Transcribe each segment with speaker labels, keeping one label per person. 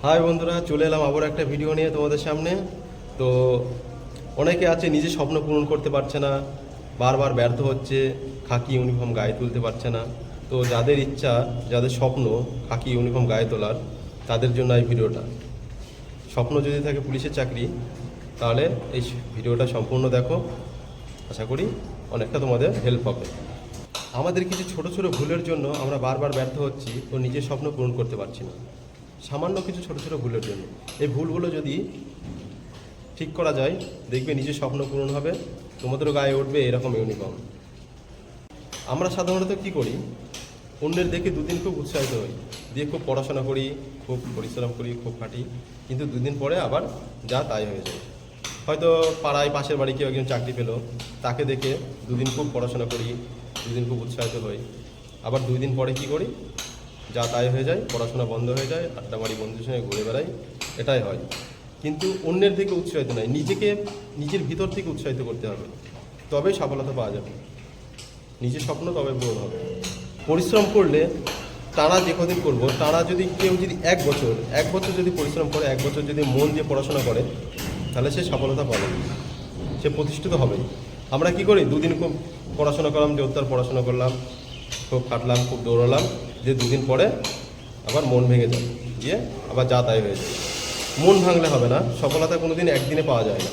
Speaker 1: High বন্ধুরা, চলে এলাম আবার একটা ভিডিও নিয়ে তোমাদের সামনে। তো অনেকে আছে নিজের স্বপ্ন পূরণ করতে পারছে না, বারবার ব্যর্থ হচ্ছে, খাকি ইউনিফর্ম গায়ে তুলতে পারছে না। তো যাদের ইচ্ছা, যাদের স্বপ্ন খাকি ইউনিফর্ম গায়ে তোলার, তাদের জন্য এই ভিডিওটা। স্বপ্ন যদি থাকে পুলিশের চাকরি, তাহলে এই ভিডিওটা সম্পূর্ণ দেখো। আশা করি অনেকটা তোমাদের হেল্প হবে। আমাদের কিছু ছোট ছোট ভুলের জন্য আমরা বারবার ব্যর্থ হচ্ছি ও নিজের স্বপ্ন পূরণ করতে পারছি না। সামান্য কিছু ছোট ছোট ভুলের জন্য এই ভুলগুলো যদি ঠিক করা যায়, দেখবে নিজের স্বপ্ন পূরণ হবে, তোমাদেরও গায়ে উঠবে এরকম ইউনিফর্ম। আমরা সাধারণত কি করি, অন্যের দেখে দুদিন খুব উৎসাহিত হই, দিয়ে খুব পড়াশোনা করি, খুব পরিশ্রম করি, খুব খাটি, কিন্তু দুদিন পরে আবার যা তাই হয়ে যায়। হয়তো পাড়ায় পাশের বাড়ি কেউ একজন চাকরি পেলো, তাকে দেখে দুদিন খুব পড়াশোনা করি, দুদিন খুব উৎসাহিত হই, আবার 2 দিন পরে কি করি, যা তাই হয়ে যায়, পড়াশোনা বন্ধ হয়ে যায়, আড্ডা মারি, বন্ধুদের সঙ্গে ঘুরে বেড়াই, এটাই হয়। কিন্তু অন্যের থেকে উৎসাহিত নয়, নিজেকে নিজের ভিতর থেকে উৎসাহিত করতে হবে, তবেই সফলতা পাওয়া যাবে, নিজের স্বপ্ন তবে পূরণ হবে। পরিশ্রম করলে টানা যে কদিন করবো, টানা যদি কেউ যদি এক বছর যদি পরিশ্রম করে, 1 বছর যদি মন দিয়ে পড়াশোনা করে, তাহলে সে সফলতা পাবে, সে প্রতিষ্ঠিত হবে। আমরা কি করি, 2 দিন খুব পড়াশোনা করলাম, জোরদার পড়াশোনা করলাম, খুব খাটলাম, খুব দৌড়ালাম, যে 2 দিন পরে আবার মন ভেঙে যায়, গিয়ে আবার যা তাই হয়ে যায়। মন ভাঙলে হবে না, সফলতা কোনো দিন একদিনে পাওয়া যায় না।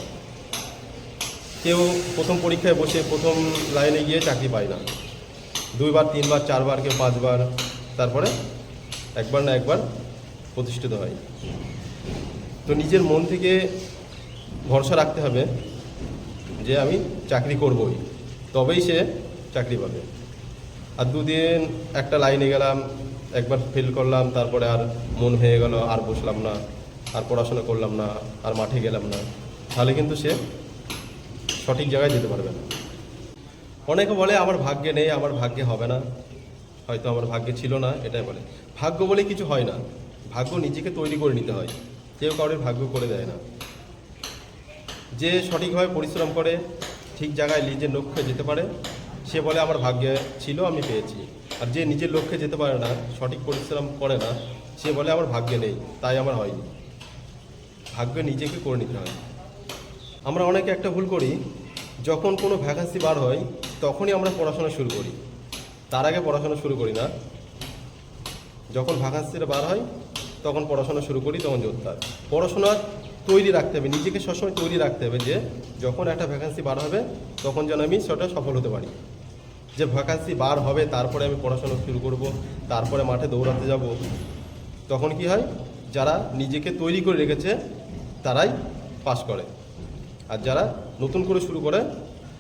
Speaker 1: কেউ প্রথম পরীক্ষায় বসে প্রথম লাইনে গিয়ে চাকরি পায় না, 2বার 3বার 4বার, কেউ 5বার, তারপরে একবার না একবার প্রতিষ্ঠিত হয়। তো নিজের মন থেকে ভরসা রাখতে হবে যে আমি চাকরি করবই, তবেই সে চাকরি পাবে। আর 2 দিন একটা লাইনে গেলাম, একবার ফেল করলাম, তারপরে আর মন ভেঙে গেল, আর বসলাম না, আর পড়াশোনা করলাম না, আর মাঠে গেলাম না, তাহলে কিন্তু সে সঠিক জায়গায় যেতে পারবে না। অনেকে বলে আমার ভাগ্যে নেই, আমার ভাগ্যে হবে না, হয়তো আমার ভাগ্যে ছিল না, এটাই বলে। ভাগ্য বলে কিছু হয় না, ভাগ্য নিজেকে তৈরি করে নিতে হয়, কেউ কারোর ভাগ্য করে দেয় না। যে সঠিকভাবে পরিশ্রম করে ঠিক জায়গায় নিজের লক্ষ্যে যেতে পারে, সে বলে আমার ভাগ্যে ছিল, আমি পেয়েছি। আর যে নিজের লক্ষ্যে যেতে পারে না, সঠিক পরিশ্রম করে না, সে বলে আমার ভাগ্যে নেই, তাই আমার হয়নি। ভাগ্য নিজেকে করে নিতে হয়। আমরা অনেকে একটা ভুল করি, যখন কোনো ভ্যাকান্সি বার হয় তখনই আমরা পড়াশোনা শুরু করি, তার আগে পড়াশোনা শুরু করি না। যখন ভ্যাকান্সিটা বার হয় তখন পড়াশোনা শুরু করি, তখন জোরদার পড়াশোনা তৈরি রাখতে হবে, নিজেকে সবসময় তৈরি রাখতে হবে যে যখন একটা ভ্যাকান্সি বার হবে তখন যেন আমি সেটা সফল হতে পারি। যে ভ্যাকান্সি বার হবে তারপরে আমি পড়াশোনা শুরু করব, তারপরে মাঠে দৌড়াতে যাব, তখন কি হয়, যারা নিজেকে তৈরি করে রেখেছে তারাই পাস করে, আর যারা নতুন করে শুরু করে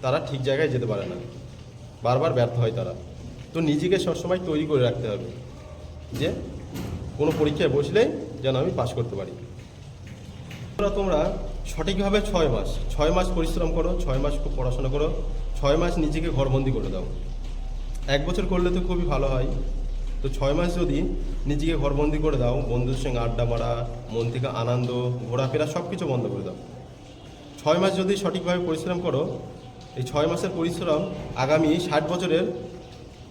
Speaker 1: তারা ঠিক জায়গায় যেতে পারে না, বারবার ব্যর্থ হয় তারা। তো নিজেকে সবসময় তৈরি করে রাখতে হবে যে কোনো পরীক্ষায় বসলেই যেন আমি পাস করতে পারি। তোমরা সঠিকভাবে 6 মাস পরিশ্রম করো, 6 মাস খুব পড়াশোনা করো, 6 মাস নিজেকে ঘরবন্দি করে দাও। 1 বছর করলে তো খুবই ভালো হয়। তো 6 মাস যদি নিজেকে ঘরবন্দি করে দাও, বন্ধুদের সঙ্গে আড্ডা মারা, মন থেকে আনন্দ, ঘোরাফেরা সব কিছু বন্ধ করে দাও। 6 মাস যদি সঠিকভাবে পরিশ্রম করো, এই 6 মাসের পরিশ্রম আগামী 60 বছরের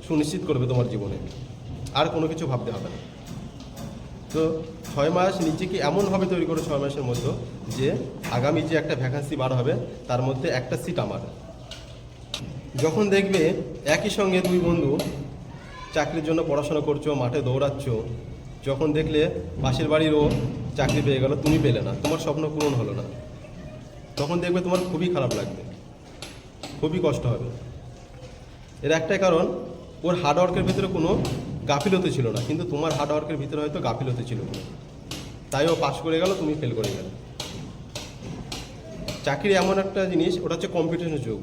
Speaker 1: সুনিশ্চিত করবে তোমার জীবনে, আর কোনো কিছু ভাবতে হবে না। তো 6 মাস নিজেকে এমনভাবে তৈরি করো 6 মাসের মধ্যে, যে আগামী যে একটা ভ্যাকান্সি বার হবে তার মধ্যে একটা সিট আমার। যখন দেখবে একই সঙ্গে 2 বন্ধু চাকরির জন্য পড়াশোনা করছো, মাঠে দৌড়াচ্ছ, যখন দেখলে পাশের বাড়িরও চাকরি পেয়ে গেল, তুমি পেলে না, তোমার স্বপ্ন পূরণ হলো না, তখন দেখবে তোমার খুবই খারাপ লাগবে, খুবই কষ্ট হবে। এর একটাই কারণ, ওর হার্ডওয়ার্কের ভিতরে কোনো গাফিলতি ছিল না, কিন্তু তোমার হার্ডওয়ার্কের ভিতরে হয়তো গাফিলতি ছিল, তাই ও পাস করে গেল, তুমি ফেল করে গেলে। চাকরি এমন একটা জিনিস, ওটা হচ্ছে কম্পিটিশনের যুগ,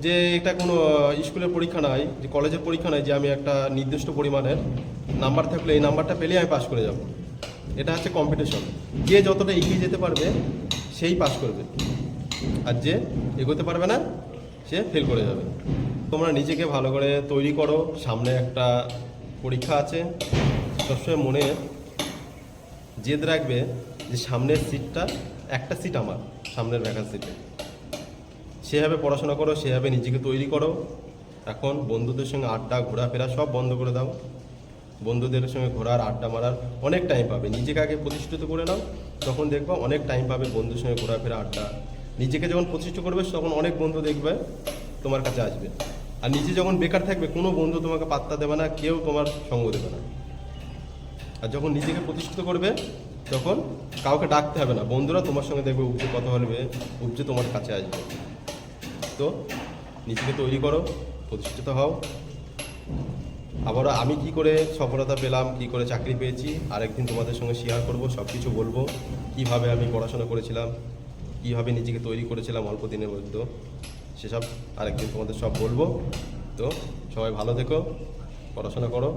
Speaker 1: যে এটা কোনো স্কুলের পরীক্ষা নয়, যে কলেজের পরীক্ষা নয়, যে আমি একটা নির্দিষ্ট পরিমাণের নাম্বার থাকলে এই নাম্বারটা পেলেই আমি পাস করে যাব। এটা হচ্ছে কম্পিটিশন, যে যতটা এগিয়ে যেতে পারবে সেই পাস করবে, আর যে এগোতে পারবে না সে ফেল করে যাবে। তোমরা নিজেকে ভালো করে তৈরি করো, সামনে একটা পরীক্ষা আছে, সবসময় মনে জেদ রাখবে যে সামনের সিটটা, একটা সিট আমার, সামনের ভ্যাকান্সিতে। সেভাবে পড়াশোনা করো, সেভাবে নিজেকে তৈরি করো। এখন বন্ধুদের সঙ্গে আড্ডা, ঘোরাফেরা সব বন্ধ করে দাও, বন্ধুদের সঙ্গে ঘোরার, আড্ডা মারার অনেক টাইম পাবে। নিজেকে আগে প্রতিষ্ঠিত করে নাও, তখন দেখবা অনেক টাইম পাবে বন্ধুর সঙ্গে ঘোরাফেরা, আড্ডা। নিজেকে যখন প্রতিষ্ঠিত করবে তখন অনেক বন্ধু দেখবে তোমার কাছে আসবে। আর নিজে যখন বেকার থাকবে কোনো বন্ধু তোমাকে পাত্তা দেবে না, কেউ তোমার সঙ্গ দেবে না। আর যখন নিজেকে প্রতিষ্ঠিত করবে তখন কাউকে ডাকতে হবে না, বন্ধুরা তোমার সঙ্গে দেখবে উপজে কথা বলবে, উপজে তোমার কাছে আসবে। তো নিজেকে তৈরি করো, প্রতিষ্ঠিত হও। আবারও আমি কি করে সফলতা পেলাম, কি করে চাকরি পেয়েছি আরেকদিন তোমাদের সঙ্গে শেয়ার করব, সব কিছু বলবো। কিভাবে আমি পড়াশোনা করেছিলাম, কীভাবে নিজেকে তৈরি করেছিলাম অল্প দিনের মধ্যে, সেসব আরেকদিন তোমাদের সব বলবো। তো সবাই ভালো থেকো, পড়াশোনা করো,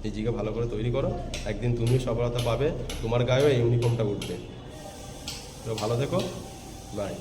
Speaker 1: নিজেকে ভালো করে তৈরি করো, একদিন তুমিও সফলতা পাবে, তোমার গায়েও এই ইউনিফর্মটা উঠবে। তো ভালো থেকো, বাই।